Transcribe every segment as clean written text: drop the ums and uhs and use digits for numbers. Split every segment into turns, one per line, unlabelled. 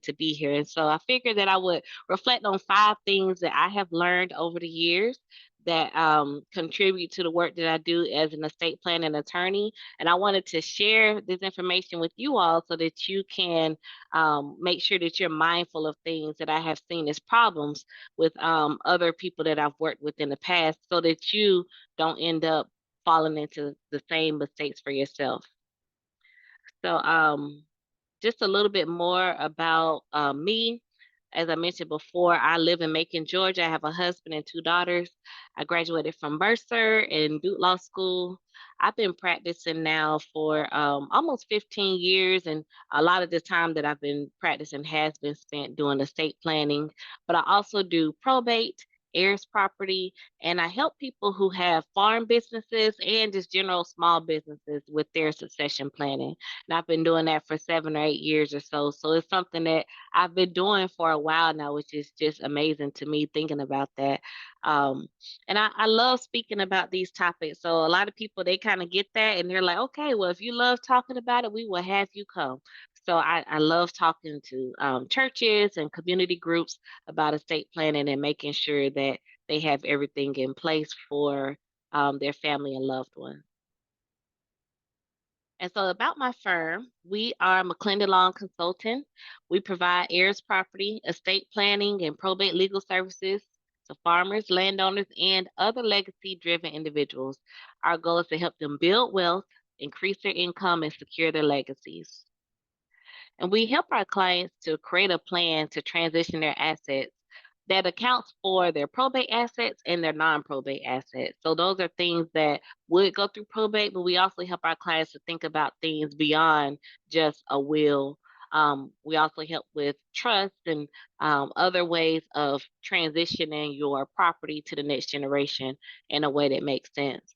to be here. And so I figured that I would reflect on 5 things that I have learned over the years that contribute to the work that I do as an estate planning attorney. And I wanted to share this information with you all so that you can make sure that you're mindful of things that I have seen as problems with other people that I've worked with in the past so that you don't end up falling into the same mistakes for yourself. So, just a little bit more about me. As I mentioned before, I live in Macon, Georgia. I have a husband and 2 daughters. I graduated from Mercer and Duke Law School. I've been practicing now for almost 15 years, and a lot of the time that I've been practicing has been spent doing estate planning. But I also do probate, heirs property, and I help people who have farm businesses and just general small businesses with their succession planning. And I've been doing that for 7 or 8 years or so. So it's something that I've been doing for a while now, which is just amazing to me thinking about that. Um, and I love speaking about these topics. So a lot of people, they kind of get that and they're like, okay, well, if you love talking about it, we will have you come. So I love talking to churches and community groups about estate planning and making sure that they have everything in place for their family and loved ones. And so, about my firm, we are McClendon Law Consulting. We provide heirs property, estate planning, and probate legal services to farmers, landowners, and other legacy driven individuals. Our goal is to help them build wealth, increase their income, and secure their legacies. And we help our clients to create a plan to transition their assets that accounts for their probate assets and their non-probate assets. So those are things that would go through probate, but we also help our clients to think about things beyond just a will. We also help with trust and other ways of transitioning your property to the next generation in a way that makes sense.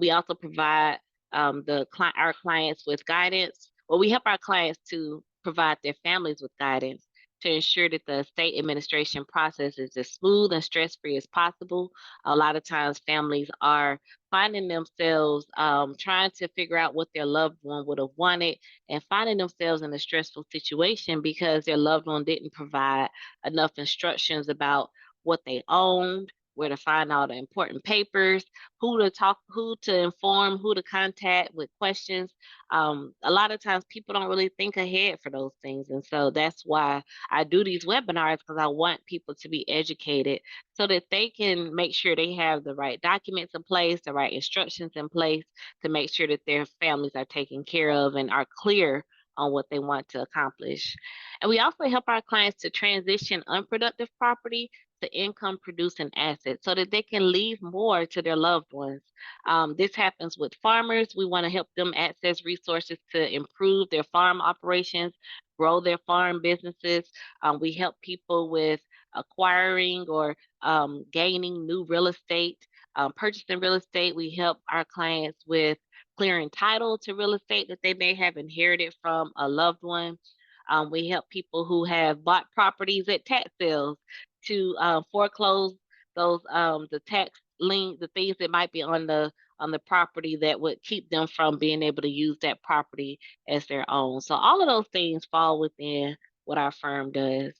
We also provide our clients with guidance. Well, we help our clients to provide their families with guidance to ensure that the state administration process is as smooth and stress free as possible. A lot of times, families are finding themselves trying to figure out what their loved one would have wanted and finding themselves in a stressful situation because their loved one didn't provide enough instructions about what they owned, where to find all the important papers, who to inform, who to contact with questions. A lot of times people don't really think ahead for those things. And so that's why I do these webinars because I want people to be educated so that they can make sure they have the right documents in place, the right instructions in place to make sure that their families are taken care of and are clear on what they want to accomplish. And we also help our clients to transition unproductive property to income producing assets so that they can leave more to their loved ones. This happens with farmers. We want to help them access resources to improve their farm operations, grow their farm businesses. We help people with acquiring or gaining new real estate, purchasing real estate. We help our clients with clearing title to real estate that they may have inherited from a loved one. We help people who have bought properties at tax sales to foreclose those the tax lien, the things that might be on the property that would keep them from being able to use that property as their own. So all of those things fall within what our firm does.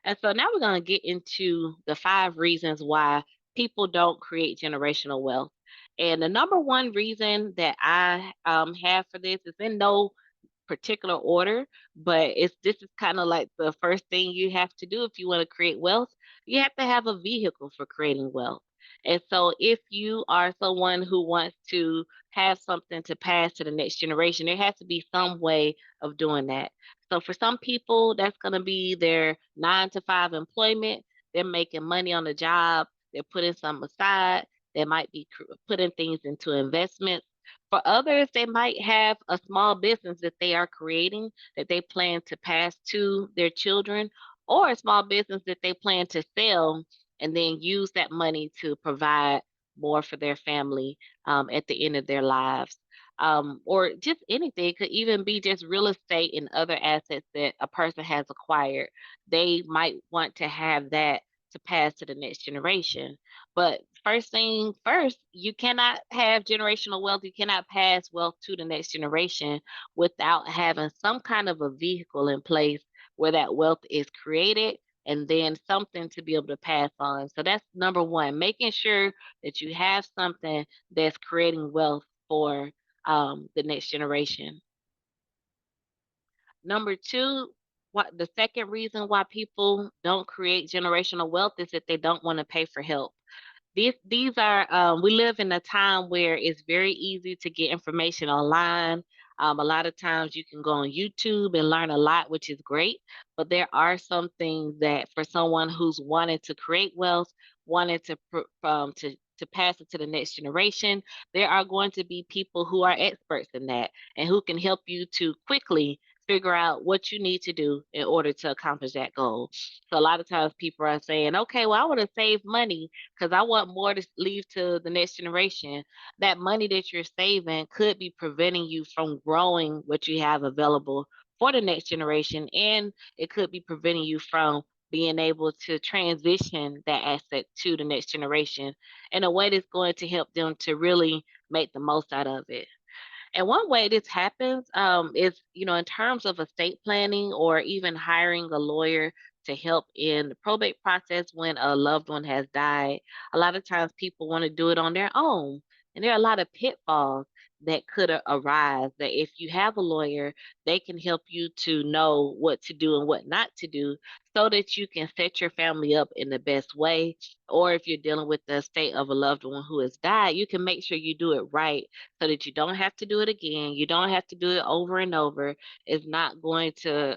And so now we're going to get into the 5 reasons why people don't create generational wealth. And the number one reason that I have for this is in no particular order, but this is kind of like the first thing you have to do if you want to create wealth. You have to have a vehicle for creating wealth. And so if you are someone who wants to have something to pass to the next generation, there has to be some way of doing that. So for some people, that's going to be their 9 to 5 employment. They're making money on the job. They're putting some aside. They might be putting things into investments. For others, they might have a small business that they are creating that they plan to pass to their children, or a small business that they plan to sell and then use that money to provide more for their family at the end of their lives. Or just anything. It could even be just real estate and other assets that a person has acquired. They might want to have that to pass to the next generation. But first thing first, you cannot have generational wealth. You cannot pass wealth to the next generation without having some kind of a vehicle in place where that wealth is created and then something to be able to pass on. So that's number one, making sure that you have something that's creating wealth for the next generation. Number two, what the second reason why people don't create generational wealth is that they don't want to pay for help. These are we live in a time where it's very easy to get information online. A lot of times you can go on YouTube and learn a lot, which is great. But there are some things that for someone who's wanted to create wealth, wanted to pass it to the next generation, there are going to be people who are experts in that and who can help you to quickly figure out what you need to do in order to accomplish that goal. So a lot of times people are saying, okay, well, I want to save money because I want more to leave to the next generation. That money that you're saving could be preventing you from growing what you have available for the next generation, and it could be preventing you from being able to transition that asset to the next generation in a way that's going to help them to really make the most out of it. And one way this happens is, in terms of estate planning or even hiring a lawyer to help in the probate process when a loved one has died. A lot of times people want to do it on their own. And there are a lot of pitfalls that could arise that if you have a lawyer, they can help you to know what to do and what not to do so that you can set your family up in the best way. Or if you're dealing with the state of a loved one who has died, you can make sure you do it right so that you don't have to do it again. You don't have to do it over and over. It's not going to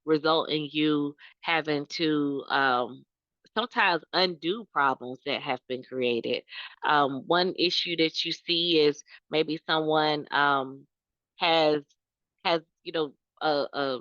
result in you having to sometimes undo problems that have been created. One issue that you see is maybe someone has has a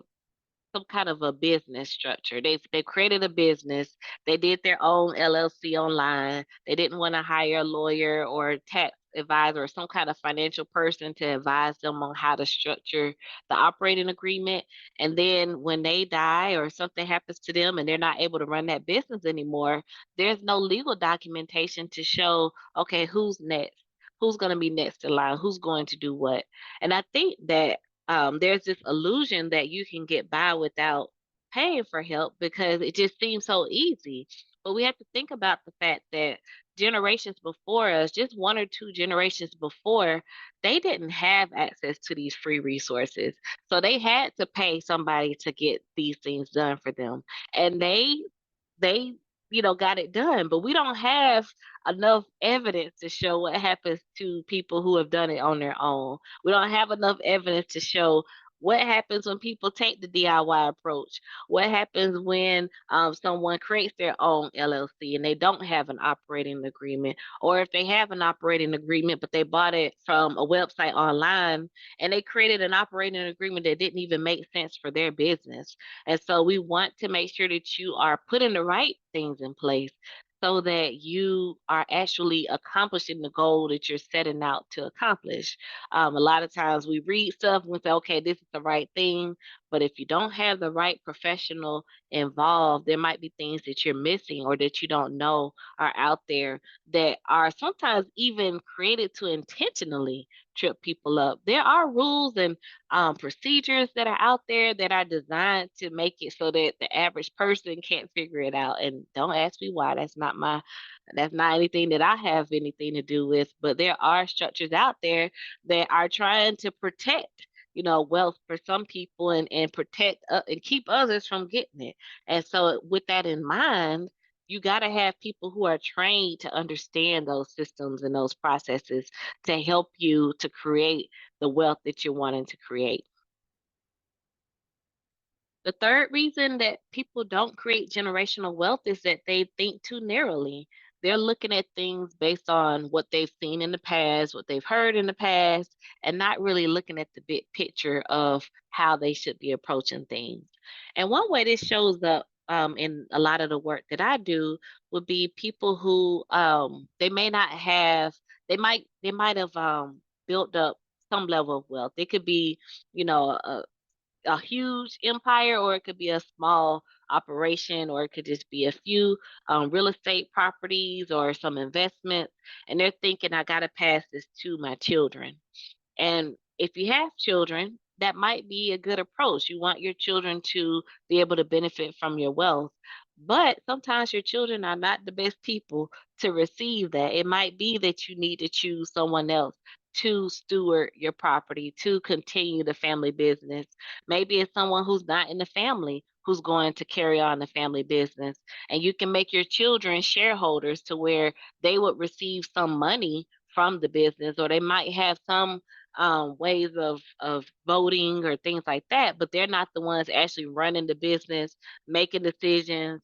some kind of a business structure. They created a business. They did their own LLC online. They didn't want to hire a lawyer or a tax advisor or some kind of financial person to advise them on how to structure the operating agreement. And then when they die or something happens to them and they're not able to run that business anymore, there's no legal documentation to show, okay, who's next? Who's going to be next in line? Who's going to do what? And I think that there's this illusion that you can get by without paying for help because it just seems so easy. But we have to think about the fact that generations before us, just one or two generations before, they didn't have access to these free resources. So they had to pay somebody to get these things done for them. And they got it done, but we don't have enough evidence to show what happens to people who have done it on their own. We don't have enough evidence to show what happens when people take the DIY approach. What happens when someone creates their own LLC and they don't have an operating agreement, or if they have an operating agreement but they bought it from a website online and they created an operating agreement that didn't even make sense for their business. And so we want to make sure that you are putting the right things in place so that you are actually accomplishing the goal that you're setting out to accomplish. A lot of times we read stuff and we say, okay, this is the right thing. But if you don't have the right professional involved, there might be things that you're missing or that you don't know are out there that are sometimes even created to intentionally trip people up. There are rules and procedures that are out there that are designed to make it so that the average person can't figure it out. And don't ask me why. That's not anything that I have anything to do with. But there are structures out there that are trying to protect wealth for some people and protect and keep others from getting it. And so with that in mind, you got to have people who are trained to understand those systems and those processes to help you to create the wealth that you're wanting to create. The third reason that people don't create generational wealth is that they think too narrowly. They're looking at things based on what they've seen in the past, what they've heard in the past, and not really looking at the big picture of how they should be approaching things. And one way this shows up in a lot of the work that I do would be people who they may not have, they might have built up some level of wealth. It could be, you know, a huge empire, or it could be a small operation, or it could just be a few real estate properties or some investments. And they're thinking, I got to pass this to my children. And if you have children, that might be a good approach. You want your children to be able to benefit from your wealth. But sometimes your children are not the best people to receive that. It might be that you need to choose someone else to steward your property, to continue the family business. Maybe it's someone who's not in the family who's going to carry on the family business. And you can make your children shareholders to where they would receive some money from the business, or they might have some ways of voting or things like that, but they're not the ones actually running the business, making decisions,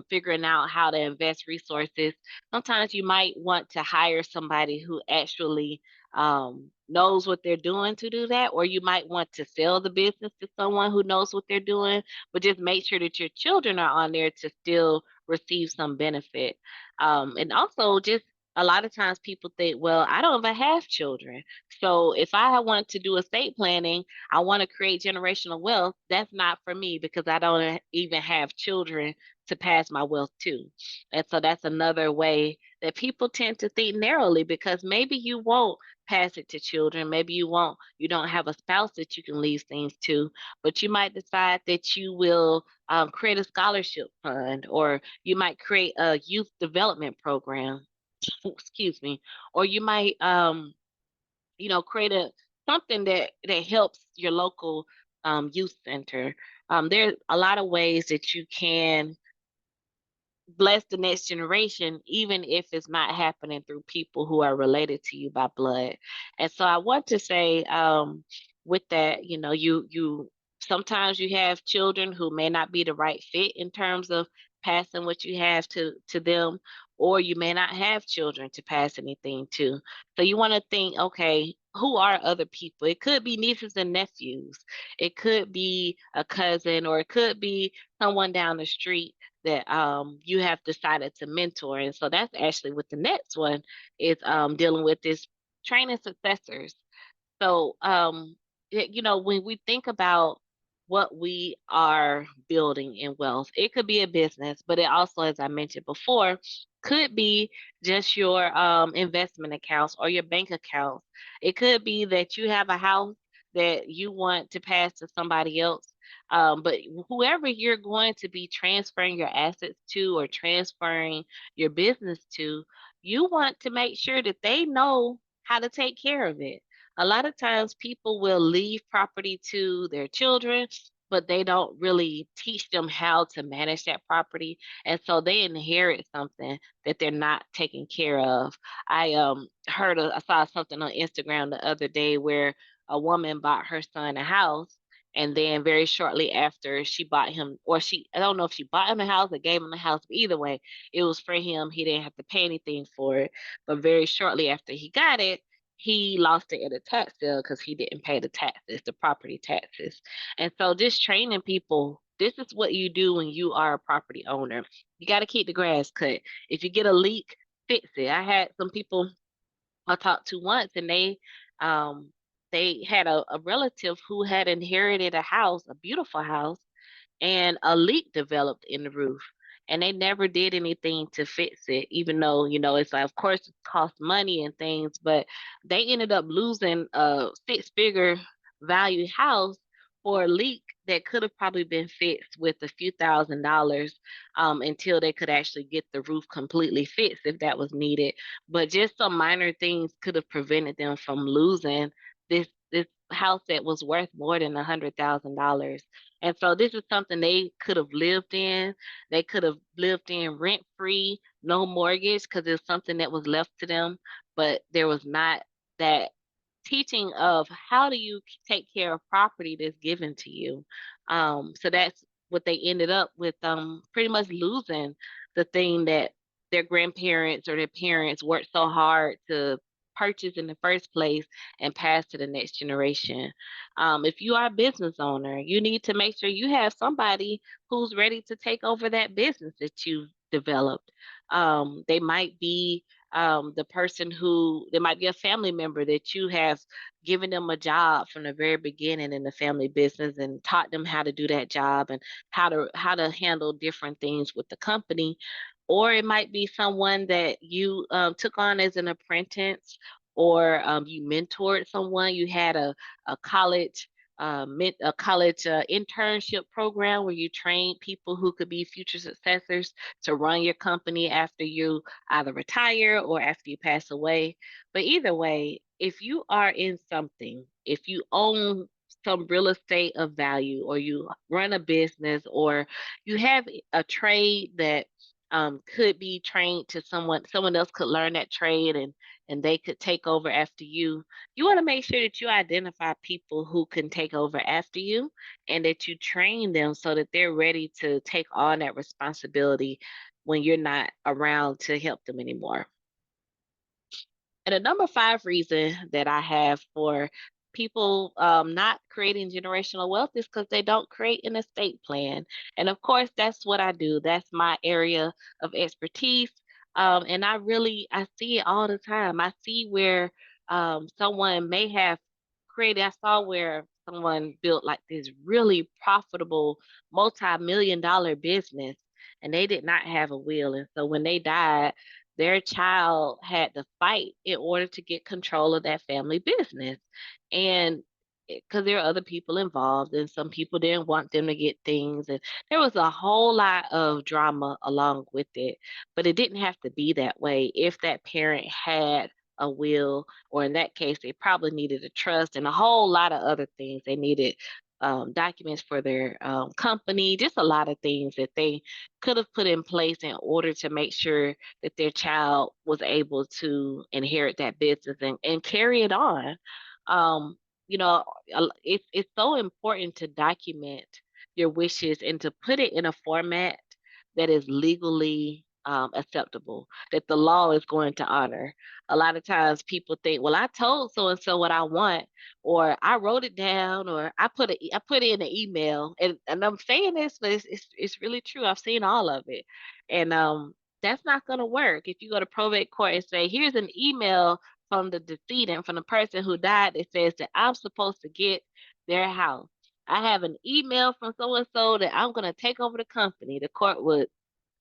figuring out how to invest resources. Sometimes you might want to hire somebody who actually knows what they're doing to do that, or you might want to sell the business to someone who knows what they're doing, but just make sure that your children are on there to still receive some benefit. And also, just a lot of times people think, well, I don't even have children. So if I want to do estate planning, I want to create generational wealth. That's not for me because I don't even have children to pass my wealth to. And so that's another way that people tend to think narrowly, because maybe you won't pass it to children. Maybe you don't have a spouse that you can leave things to, but you might decide that you will create a scholarship fund, or you might create a youth development program. Excuse me. Or you might create something that helps your local youth center. There's a lot of ways that you can bless the next generation, even if it's not happening through people who are related to you by blood. And so I want to say, with that, you sometimes you have children who may not be the right fit in terms of passing what you have to them, or you may not have children to pass anything to. So you want to think, okay, who are other people? It could be nieces and nephews, it could be a cousin, or it could be someone down the street that you have decided to mentor. And so that's actually what the next one is, dealing with, is training successors. So, when we think about what we are building in wealth, it could be a business, but it also, as I mentioned before, could be just your investment accounts or your bank accounts. It could be that you have a house that you want to pass to somebody else. But whoever you're going to be transferring your assets to or transferring your business to, you want to make sure that they know how to take care of it. A lot of times people will leave property to their children, but they don't really teach them how to manage that property. And so they inherit something that they're not taking care of. I saw something on Instagram the other day where a woman bought her son a house, and then very shortly after she bought him, or I don't know if she bought him a house or gave him a house, but either way, it was for him. He didn't have to pay anything for it. But very shortly after he got it, he lost it at a tax sale because he didn't pay the taxes, the property taxes. And so just training people, this is what you do when you are a property owner. You got to keep the grass cut. If you get a leak, fix it. I had some people I talked to once, and they had a relative who had inherited a house, a beautiful house, and a leak developed in the roof. And they never did anything to fix it, even though, it's like, of course, it costs money and things, but they ended up losing a six-figure value house for a leak that could have probably been fixed with a few $1,000s, until they could actually get the roof completely fixed if that was needed. But just some minor things could have prevented them from losing this house that was worth more than $100,000. And so this is something they could have lived in. They could have lived in rent free, no mortgage, because it's something that was left to them. But there was not that teaching of how do you take care of property that's given to you. So that's what they ended up with, pretty much losing the thing that their grandparents or their parents worked so hard to purchase in the first place and pass to the next generation. If you are a business owner, you need to make sure you have somebody who's ready to take over that business that you've developed. They might be the person who there might be a family member that you have given them a job from the very beginning in the family business and taught them how to do that job and how to handle different things with the company. Or it might be someone that you took on as an apprentice, or you mentored someone. You had a college a college internship program where you train people who could be future successors to run your company after you either retire or after you pass away. But either way, if you are in something, if you own some real estate of value, or you run a business, or you have a trade that could be trained to someone else could learn that trade, and they could take over after you want to make sure that you identify people who can take over after you, and that you train them so that they're ready to take on that responsibility when you're not around to help them anymore. And the number five reason that I have for people not creating generational wealth is because they don't create an estate plan. And of course, that's what I do. That's my area of expertise. And I see it all the time. I see where someone may have created. I saw where someone built like this really profitable multi-million dollar business, and they did not have a will. And so when they died, their child had to fight in order to get control of that family business. And because there are other people involved, and some people didn't want them to get things, and there was a whole lot of drama along with it. But it didn't have to be that way if that parent had a will, or in that case, they probably needed a trust and a whole lot of other things. They needed documents for their company, just a lot of things that they could have put in place in order to make sure that their child was able to inherit that business and carry it on. Um, it's so important to document your wishes and to put it in a format that is legally acceptable, that the law is going to honor. A lot of times people think, well, I told so and so what I want, or I wrote it down, or I put it in an email, and I'm saying this, but it's really true. I've seen all of it, and that's not going to work. If you go to probate court and say, here's an email from the decedent, from the person who died, that says that I'm supposed to get their house. I have an email from so and so that I'm going to take over the company. The court would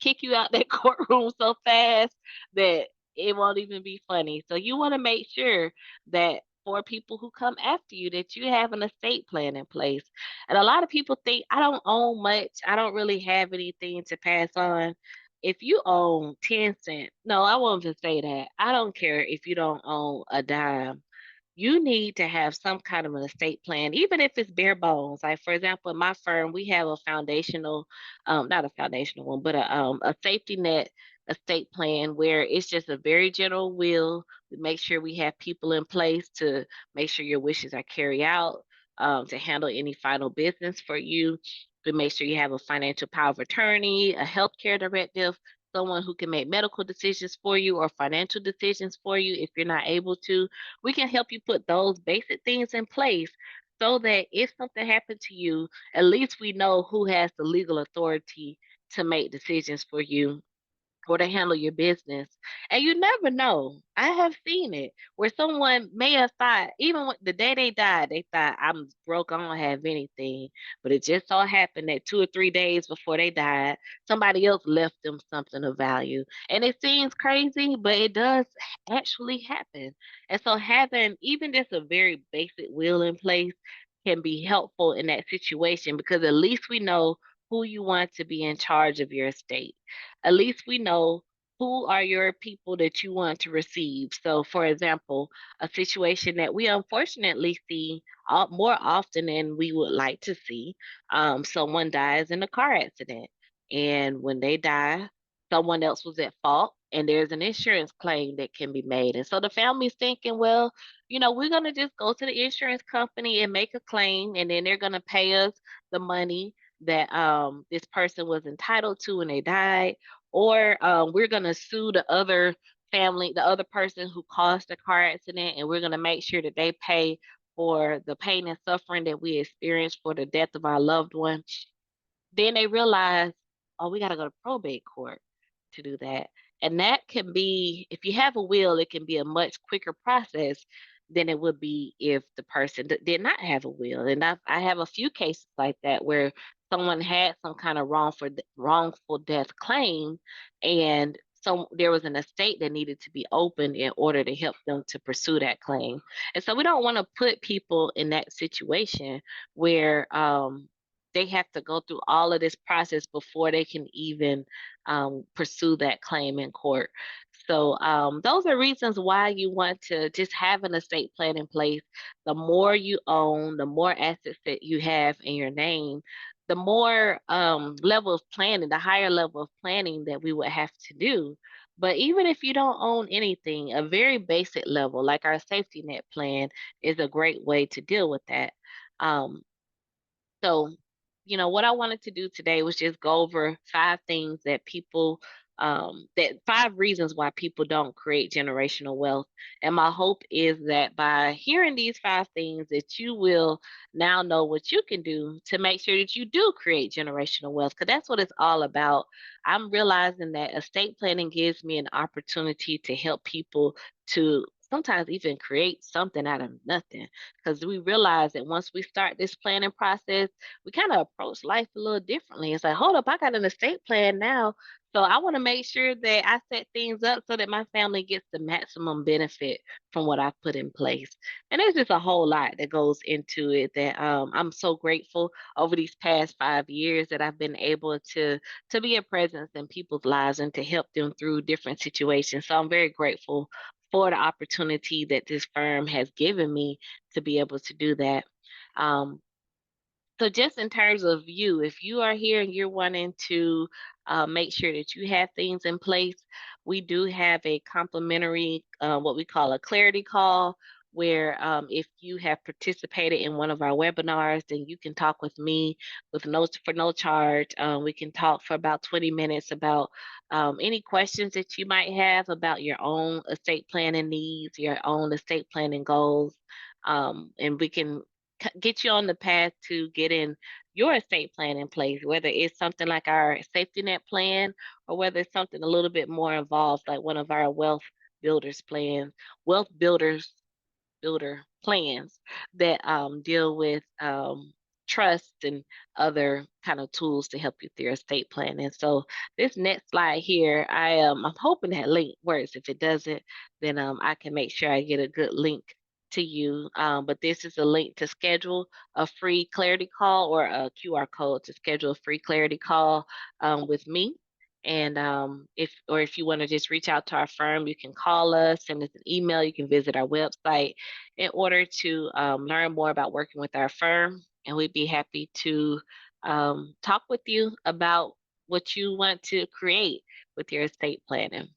kick you out that courtroom so fast that it won't even be funny. So you want to make sure that for people who come after you, that you have an estate plan in place. And a lot of people think, I don't own much. I don't really have anything to pass on. If you own 10 cents, no, I won't just say that. I don't care if you don't own a dime. You need to have some kind of an estate plan, even if it's bare bones. Like, for example, in my firm, we have a foundational, not a foundational one, but a safety net estate plan where it's just a very general will. We make sure we have people in place to make sure your wishes are carried out, to handle any final business for you. We make sure you have a financial power of attorney, a healthcare directive, someone who can make medical decisions for you or financial decisions for you if you're not able to. We can help you put those basic things in place so that if something happened to you, at least we know who has the legal authority to make decisions for you or to handle your business. And you never know. I have seen it where someone may have thought, even when, the day they died, they thought, I'm broke, I don't have anything. But it just so happened that 2 or 3 days before they died, somebody else left them something of value. And it seems crazy, but it does actually happen. And so having even just a very basic will in place can be helpful in that situation, because at least we know who you want to be in charge of your estate. At least we know who are your people that you want to receive. So, for example, a situation that we unfortunately see more often than we would like to see, someone dies in a car accident. And when they die, someone else was at fault, and there's an insurance claim that can be made. And so the family's thinking, well, we're going to just go to the insurance company and make a claim, and then they're going to pay us the money that this person was entitled to when they died, or we're going to sue the other person who caused the car accident, and we're going to make sure that they pay for the pain and suffering that we experienced for the death of our loved one. Then they realize, oh, we got to go to probate court to do that. And that can be, if you have a will, it can be a much quicker process than it would be if the person did not have a will. And I have a few cases like that where someone had some kind of wrongful death claim, and so there was an estate that needed to be opened in order to help them to pursue that claim. And so we don't want to put people in that situation where they have to go through all of this process before they can even pursue that claim in court. So those are reasons why you want to just have an estate plan in place. The more you own, the more assets that you have in your name, the more level of planning, the higher level of planning that we would have to do. But even if you don't own anything, a very basic level like our safety net plan is a great way to deal with that. Um, so, what I wanted to do today was just go over five things that that five reasons why people don't create generational wealth. And my hope is that by hearing these five things, that you will now know what you can do to make sure that you do create generational wealth, because that's what it's all about. I'm realizing that estate planning gives me an opportunity to help people to sometimes even create something out of nothing, because we realize that once we start this planning process, we kind of approach life a little differently. It's like, hold up, I got an estate plan now. So I want to make sure that I set things up so that my family gets the maximum benefit from what I've put in place. And there's just a whole lot that goes into it that I'm so grateful over these past 5 years that I've been able to be a presence in people's lives and to help them through different situations. So I'm very grateful for the opportunity that this firm has given me to be able to do that. Um, so just in terms of you, if you are here and you're wanting to make sure that you have things in place, we do have a complimentary, what we call a clarity call, where if you have participated in one of our webinars, then you can talk with me with for no charge. We can talk for about 20 minutes about any questions that you might have about your own estate planning needs, your own estate planning goals, and we can get you on the path to getting your estate plan in place, whether it's something like our safety net plan or whether it's something a little bit more involved, like one of our builders plans, wealth builders builder plans that deal with trust and other kind of tools to help you through your estate planning. So this next slide here, I'm hoping that link works. If it doesn't, then I can make sure I get a good link to you. But this is a link to schedule a free clarity call, or a QR code to schedule a free clarity call with me. And if you want to just reach out to our firm, you can call us, send us an email, you can visit our website in order to learn more about working with our firm. And we'd be happy to talk with you about what you want to create with your estate planning.